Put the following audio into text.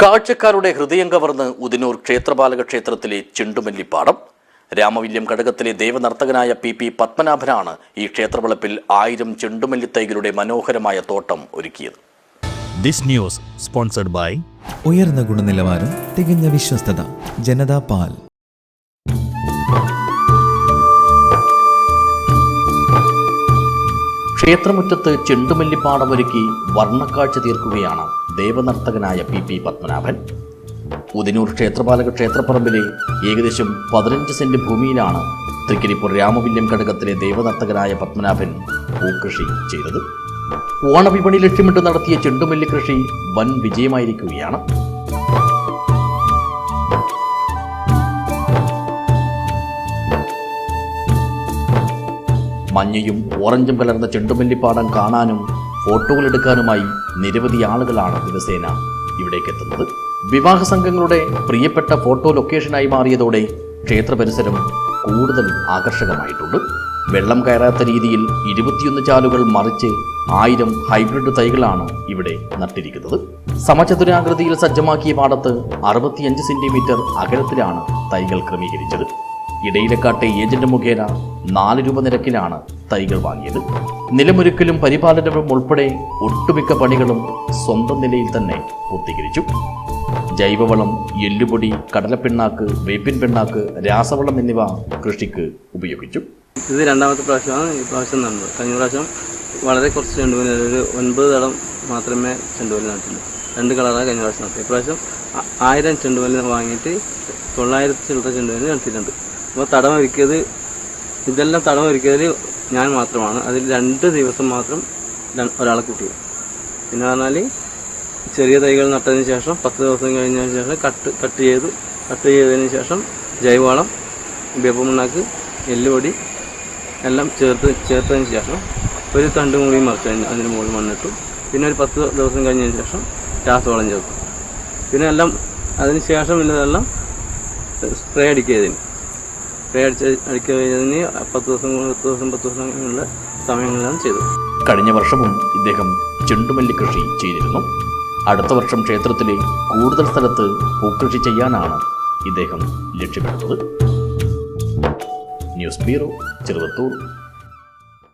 കാഴ്ചക്കാരുടെ ഹൃദയം കവർന്ന് ഉദിനൂർ ക്ഷേത്രപാലക ക്ഷേത്രത്തിലെ ചെണ്ടുമല്ലിപ്പാടം. രാമവില്യം ഘടകത്തിലെ ദേവനർത്തകനായ പി പത്മനാഭനാണ് ഈ ക്ഷേത്രവളപ്പിൽ 1000 ചെണ്ടുമല്ലിത്തൈകളുടെ മനോഹരമായ തോട്ടം ഒരുക്കിയത്. This news sponsored by ഉയർന്ന ഗുണനിലവാരം, തികഞ്ഞ വിശ്വസ്തത, ജനതാ പാൽ. ക്ഷേത്രമുറ്റത്ത് ചെണ്ടുമല്ലിപ്പാടമൊരുക്കി വർണ്ണക്കാഴ്ച തീർക്കുകയാണ് ദേവനർത്തകനായ പി പത്മനാഭൻ. ഉദിനൂർ ക്ഷേത്രപാലക ക്ഷേത്രപ്പറമ്പിലെ ഏകദേശം 15 സെന്റ് ഭൂമിയിലാണ് തൃക്കരിപ്പൂർ രാമവില്യം ഘടകത്തിലെ ദേവനർത്തകനായ പത്മനാഭൻ പൂക്കൃഷി ചെയ്തത്. ഓണവിപണി ലക്ഷ്യമിട്ട് നടത്തിയ ചെണ്ടുമല്ലി കൃഷി വൻ വിജയമായിരിക്കുകയാണ്. മഞ്ഞയും ഓറഞ്ചും കലർന്ന ചെണ്ടുമല്ലിപ്പാടം കാണാനും ഫോട്ടോകൾ എടുക്കാനുമായി നിരവധി ആളുകളാണ് ദിവസേന ഇവിടേക്ക് എത്തുന്നത്. വിവാഹ സംഘങ്ങളുടെ പ്രിയപ്പെട്ട ഫോട്ടോ ലൊക്കേഷനായി മാറിയതോടെ ക്ഷേത്ര പരിസരം കൂടുതൽ ആകർഷകമായിട്ടുണ്ട്. വെള്ളം കയറാത്ത രീതിയിൽ 21 ചാലുകൾ മറിച്ച് 1000 ഹൈബ്രിഡ് തൈകളാണ് ഇവിടെ നട്ടിരിക്കുന്നത്. സമചതുരാകൃതിയിൽ സജ്ജമാക്കിയ പാടത്ത് 65 സെന്റിമീറ്റർ അകലത്തിലാണ് തൈകൾ ക്രമീകരിച്ചത്. ഇടയിലക്കാട്ടെ ഏജന്റ് മുഖേന 4 രൂപ നിരക്കിലാണ് തൈകൾ വാങ്ങിയത്. നിലമൊരുക്കലും പരിപാലനവും ഉൾപ്പെടെ ഒട്ടുമിക്ക പണികളും സ്വന്തം നിലയിൽ തന്നെ പൂർത്തീകരിച്ചു. ജൈവവളം, എല്ലുപൊടി, കടലപ്പിണ്ണാക്ക്, വേപ്പിൻ പിണ്ണാക്ക്, രാസവളം എന്നിവ കൃഷിക്ക് ഉപയോഗിച്ചു. ഇത് രണ്ടാമത്തെ പ്രാവശ്യമാണ് ഈ പ്രാവശ്യം നടന്നത്. കഴിഞ്ഞ പ്രാവശ്യം വളരെ കുറച്ച് ചെണ്ടുമല്ലി, ഒരു 9 തടം മാത്രമേ ചെണ്ടുമല്ലി നട്ടുള്ളൂ. 2 കളറാണ് കഴിഞ്ഞ പ്രാവശ്യം നട്ടത്. ഇപ്രാവശ്യം 1000 ചെണ്ടുമല്ലി വാങ്ങിയിട്ട് 900 ചില്ലറ ചെണ്ടുമല്ലി നട്ടിട്ടുണ്ട്. അപ്പോൾ തടം ഒരുക്കിയത്, ഇതെല്ലാം തടം ഒരുക്കിയതിൽ ഞാൻ മാത്രമാണ്. അതിൽ 2 ദിവസം മാത്രം ഒരാളെ കൂട്ടി. പിന്നെ പറഞ്ഞാൽ ചെറിയ തൈകൾ നട്ടതിന് ശേഷം 10 ദിവസം കഴിഞ്ഞതിന് ശേഷം കട്ട് ചെയ്തതിന് ശേഷം ജൈവവളം, വേപ്പമണ്ണാക്ക്, എല്ലുപൊടി എല്ലാം ചേർത്തതിന് ശേഷം ഒരു തണ്ട് മൂടി മറിച്ച് അതിന് മുകളിൽ മണ്ണിട്ടു. പിന്നെ ഒരു 10 ദിവസം കഴിഞ്ഞതിന് ശേഷം രാസവളം ചേർത്തു. പിന്നെ എല്ലാം അതിന് ശേഷം ഇതെല്ലാം സ്പ്രേ അടിക്കിയതിന് 10 ദിവസമുള്ള സമയങ്ങളിലാണ് ചെയ്തത്. കഴിഞ്ഞ വർഷവും ഇദ്ദേഹം ചെണ്ടുമല്ലി കൃഷി ചെയ്തിരുന്നു. അടുത്ത വർഷം ക്ഷേത്രത്തിലെ കൂടുതൽ സ്ഥലത്ത് പൂക്കൃഷി ചെയ്യാനാണ് ഇദ്ദേഹം ലക്ഷ്യമിടുന്നത്. News bureau, Cheruvathur.